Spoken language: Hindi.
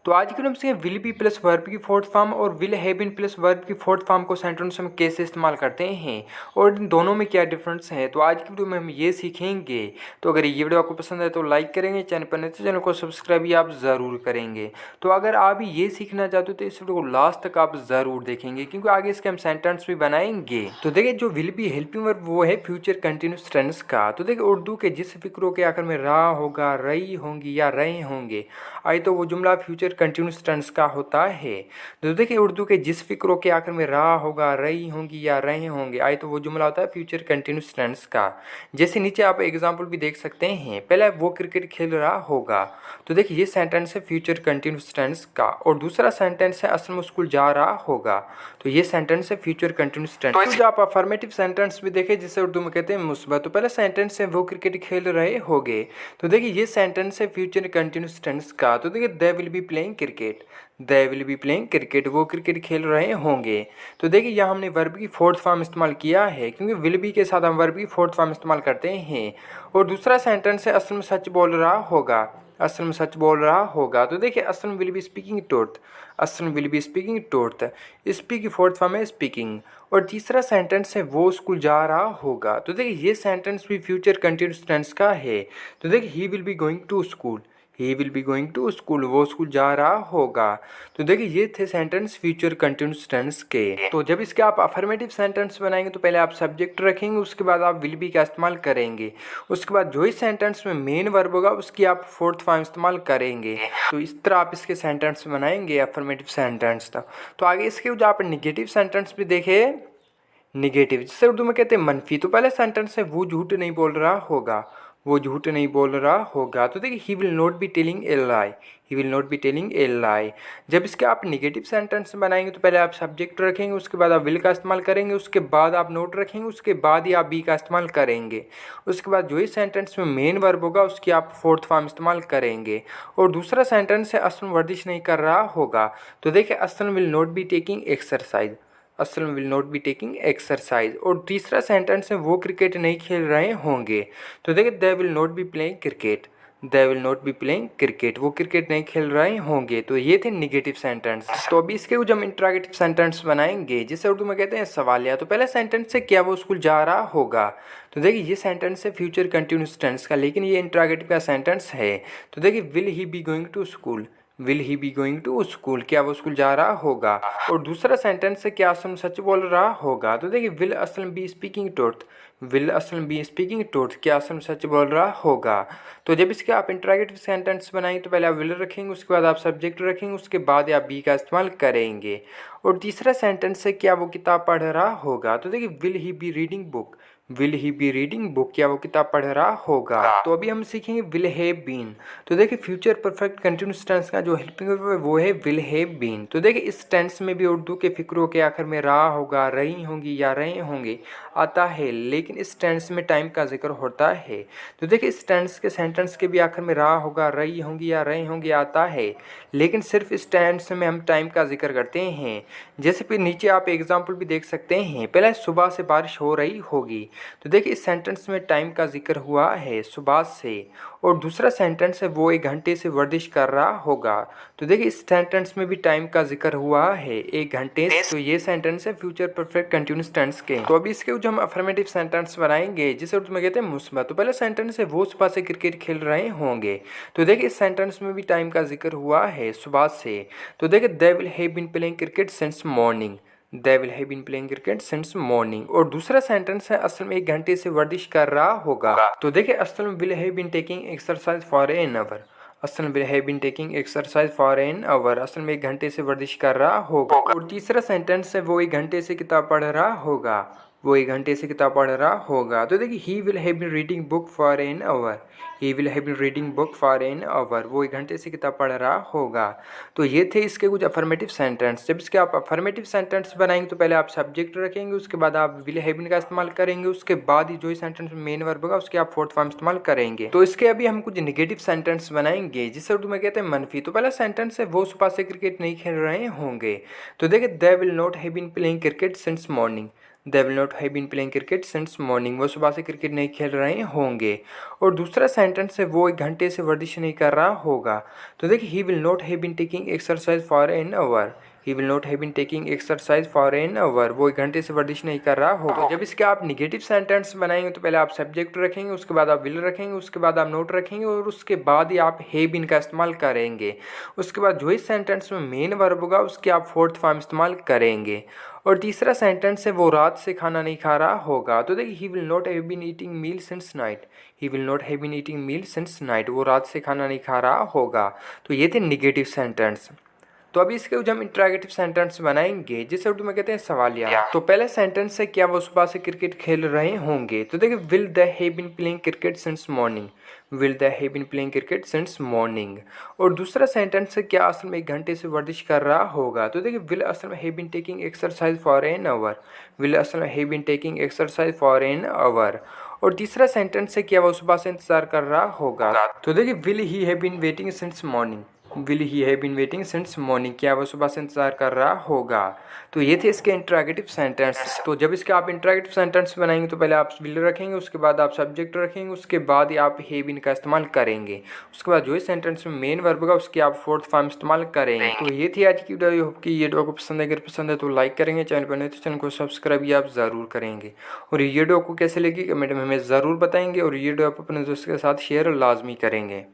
तो आज की हम सीखेंगे विल बी प्लस वर्ब की फोर्थ फॉर्म और will have been plus verb की फोर्थ फॉर्म को सेंटेंस में कैसे इस्तेमाल करते हैं और इन दोनों में क्या डिफरेंस है। तो आज की वीडियो में हम ये सीखेंगे। तो अगर ये वीडियो आपको पसंद है तो लाइक करेंगे, चैनल पर नए तो चैनल को सब्सक्राइब भी आप ज़रूर करेंगे। तो अगर आप ये सीखना चाहते हो तो इस वीडियो को लास्ट तक आप ज़रूर देखेंगे क्योंकि आगे इसके हम सेंटेंस भी बनाएंगे। तो देखिए जो विल बी हेल्पिंग वर्ब वो है फ्यूचर कंटिन्यूस टेंस का। तो देखिए उर्दू के जिस फिक्रों के आखिर में रहा होगा, रही होंगी या रहे होंगे आए तो वो जुमला फ्यूचर कंटिन्यूस टेंस का होता है। तो देखिए उर्दू के जिस फिक्रों के आखिर में रहा होगा, रही होंगी या रहे होंगे आए तो वो जुमला होता है फ्यूचर कंटिन्यूस टेंस का। जैसे नीचे आप एग्जांपल भी देख सकते हैं। पहले वो क्रिकेट खेल रहा होगा, तो देखिए ये सेंटेंस है फ्यूचर कंटिन्यूस टेंस का। और दूसरा सेंटेंस है असल में स्कूल जा रहा होगा, तो ये सेंटेंस है फ्यूचर कंटिन्यूस टेंस। तो जो आप अफर्मेटिव सेंटेंस भी देखें जिसे उर्दू में कहते हैं मुस्बत। तो पहले सेंटेंस है वो क्रिकेट खेल रहे होंगे, तो देखिए ये सेंटेंस है फ्यूचर कंटिन्यूस टेंस का। तो देखिए they will be playing cricket, they will be playing cricket, वो क्रिकेट खेल रहे होंगे। तो देखिए यहाँ हमने वर्ब की फोर्थ फॉर्म इस्तेमाल किया है क्योंकि विल बी के साथ हम वर्ब की फोर्थ फॉर्म इस्तेमाल करते हैं। और दूसरा सेंटेंस है असल में सच बोल रहा होगा, असल में सच बोल रहा होगा। तो देखिए असल में विल बी स्पीकिंग ट्रूथ, असल में will be speaking truth, speak की फोर्थ फॉर्म है स्पीकिंग। और तीसरा सेंटेंस है वो स्कूल जा रहा होगा, तो देखिए ये सेंटेंस भी फ्यूचर कंटिन्यूस टेंस का है। तो देखिए he will be going to school, he will be going to school, वो स्कूल जा रहा होगा। तो देखिए ये थे सेंटेंस फ्यूचर कंटिन्यूस टेंस के। तो जब इसके आप अफर्मेटिव सेंटेंस बनाएंगे तो पहले आप सब्जेक्ट रखेंगे, उसके बाद आप विल बी का इस्तेमाल करेंगे, उसके बाद जो ही सेंटेंस में मेन वर्ब होगा उसकी आप फोर्थ फॉर्म इस्तेमाल करेंगे। तो इस तरह आप इसके सेंटेंस बनाएंगे अफर्मेटिव सेंटेंस। तो आगे इसके जो आप निगेटिव सेंटेंस भी देखे, निगेटिव जिसे उर्दू में कहते हैं मनफी। तो पहले सेंटेंस है वो झूठ नहीं बोल रहा होगा, वो झूठ नहीं बोल रहा होगा। तो देखिए he will not be telling a lie, he will not be telling a lie. जब इसके आप निगेटिव सेंटेंस बनाएंगे तो पहले आप सब्जेक्ट रखेंगे, उसके बाद आप विल का इस्तेमाल करेंगे, उसके बाद आप नोट रखेंगे, उसके बाद ही आप बी का इस्तेमाल करेंगे। उसके बाद जो ही सेंटेंस में मेन वर्ब होगा उसकी आप फोर्थ फॉर्म इस्तेमाल करेंगे। और दूसरा सेंटेंस है असल वर्जिश नहीं कर रहा होगा, तो देखिए Asal will not be taking exercise, Asal will not be taking exercise. और तीसरा सेंटेंस है वो क्रिकेट नहीं खेल रहे होंगे, तो देखिए they will not be playing cricket, they will not be playing cricket, वो क्रिकेट नहीं खेल रहे होंगे। तो ये थे निगेटिव सेंटेंस। तो अभी इसके कुछ हम इंट्रोगेटिव सेंटेंस बनाएंगे जिसे उर्दू में कहते हैं सवालिया। तो पहला सेंटेंस है क्या वो स्कूल जा रहा होगा, तो देखिए ये सेंटेंस है फ्यूचर कंटिन्यूस टेंस का, लेकिन ये इंट्रोगेटिव का सेंटेंस है। तो देखिए will he be going to school, will he be going to school, क्या वो स्कूल जा रहा होगा। और दूसरा सेंटेंस है क्या असलम सच बोल रहा होगा, तो देखिए will Aslam be speaking truth, will Aslam be speaking truth, क्या असलम सच बोल रहा होगा। तो जब इसके आप इंटरोगेटिव सेंटेंस बनाएंगे तो पहले आप विल रखेंगे, उसके बाद आप सब्जेक्ट रखेंगे, उसके बाद आप बी का इस्तेमाल करेंगे। और तीसरा सेंटेंस है क्या वो किताब पढ़ रहा होगा, तो देखिए will he be reading book, will he be reading book, क्या वो किताब पढ़ रहा होगा। तो अभी हम सीखेंगे विल हैव बीन। तो देखिए फ्यूचर परफेक्ट कंटिन्यूस टेंस का जो हेल्पिंग वर्ब है वो है विल हैव बीन। तो देखिए इस टेंस में भी उर्दू के फिक्रों के आखिर में रहा होगा, रही होंगी या रहे होंगे आता है, लेकिन इस टेंस में टाइम का जिक्र होता है। तो देखिए इस टेंस के सेंटेंस के भी आखिर में रहा होगा, रही होंगी या रहे होंगे आता है, लेकिन सिर्फ इस टेंस में हम टाइम का जिक्र करते हैं। जैसे फिर नीचे आप एग्जाम्पल भी देख सकते हैं। पहले सुबह से बारिश हो रही होगी, तो देखिए इस सेंटेंस में टाइम का जिक्र हुआ है सुबह से। और दूसरा सेंटेंस है वो 1 घंटे से वर्जिश कर रहा होगा, तो देखिए इस सेंटेंस में भी टाइम का जिक्र हुआ है 1 घंटे से। तो ये सेंटेंस है फ्यूचर परफेक्ट कंटिन्यूस टेंस के। तो अभी इसके जो हम अफर्मेटिव सेंटेंस बनाएंगे जिसे उर्दू में कहते हैं मुस्बत। तो पहले सेंटेंस है वो सुबह से क्रिकेट खेल रहे होंगे, तो देखिए इस सेंटेंस में भी टाइम का जिक्र हुआ है सुबह से। तो देखिए they will have been playing cricket since morning, they will have been playing cricket since morning. और दूसरा सेंटेंस है असल में 1 घंटे से वर्जिश कर रहा होगा, तो देखिए असल में will have been taking exercise for an hour, असल में will have been taking exercise for an hour, असल में 1 घंटे से वर्जिश कर रहा होगा। और तीसरा सेंटेंस है वो 1 घंटे से किताब पढ़ रहा होगा, वो 1 घंटे से किताब पढ़ रहा होगा। तो देखिए he will have been reading book for an hour, he will have been reading book for an hour, वो 1 घंटे से किताब पढ़ रहा होगा। तो ये थे इसके कुछ अफर्मेटिव सेंटेंस। जब इसके आप अफर्मेटिव सेंटेंस बनाएंगे तो पहले आप सब्जेक्ट रखेंगे, उसके बाद आप विल हैव बीन का इस्तेमाल करेंगे, उसके बाद ही जो ही सेंटेंस में मेन वर्ब होगा उसके आप फोर्थ फॉर्म इस्तेमाल करेंगे। तो इसके अभी हम कुछ नेगेटिव सेंटेंस बनाएंगे जिसे उर्दू में कहते हैं मनफी। तो पहला सेंटेंस है वो सुबह से क्रिकेट नहीं खेल रहे होंगे, तो देखिए they will not have been playing cricket since morning, they will not have been playing cricket since morning, वो सुबह से क्रिकेट नहीं खेल रहे होंगे। और दूसरा सेंटेंस है वो 1 घंटे से वर्जिश नहीं कर रहा होगा। तो देखिए he will not have been taking exercise for an hour, he will not have been taking exercise for an hour, वो 1 घंटे से वर्जिश नहीं कर रहा होगा। जब इसके आप निगेटिव सेंटेंस बनाएंगे तो पहले आप सब्जेक्ट रखेंगे, उसके बाद आप विल रखेंगे, उसके बाद आप नोट रखेंगे और उसके बाद ही आप हैव बीन का इस्तेमाल करेंगे। उसके बाद जो इस सेंटेंस में मेन वर्ब होगा उसकी आप फोर्थ फॉर्म इस्तेमाल करेंगे। और तीसरा सेंटेंस है वो रात से खाना नहीं खा रहा होगा। तो देखिए he will not have been eating meal since night, he will not have been eating meal since night, वो रात से खाना नहीं खा रहा होगा। तो ये थे निगेटिव सेंटेंस। तो अभी इसके जो हम इंट्रोगेटिव सेंटेंस बनाएंगे जिसे उर्दू में कहते हैं सवालिया। तो पहले सेंटेंस है क्या वो सुबह से क्रिकेट खेल रहे होंगे। तो देखिए will they have been playing cricket since morning, will they have been playing cricket since morning. और दूसरा सेंटेंस है क्या असल में 1 घंटे से वर्जिश कर रहा होगा। तो देखिए विल असल में have been taking exercise for an hour, will असल में have been taking exercise for an hour. और तीसरा सेंटेंस है क्या वो सुबह से इंतजार कर रहा होगा। तो देखिए will he have been waiting since morning, will he have been waiting since morning, क्या वो सुबह से इंतजार कर रहा होगा। तो ये थे इसके इंट्रोगेटिव सेंटेंस। तो जब इसके आप इंट्रोगेटिव सेंटेंस बनाएंगे तो पहले आप विल रखेंगे, उसके बाद आप सब्जेक्ट रखेंगे, उसके बाद ही आप हैव बीन का इस्तेमाल करेंगे। उसके बाद जो इस सेंटेंस में मेन वर्ब होगा उसकी आप फोर्थ फॉर्म इस्तेमाल करेंगे। तो ये थी आज की वीडियो। होप कि ये वीडियो को पसंद है, अगर पसंद है तो लाइक करेंगे, चैनल पर नहीं तो चैनल को सब्सक्राइब भी आप ज़रूर करेंगे। और ये वीडियो को कैसे लगी कमेंट में हमें ज़रूर बताएंगे और ये वीडियो आप अपने दोस्तों के साथ शेयर लाजमी करेंगे।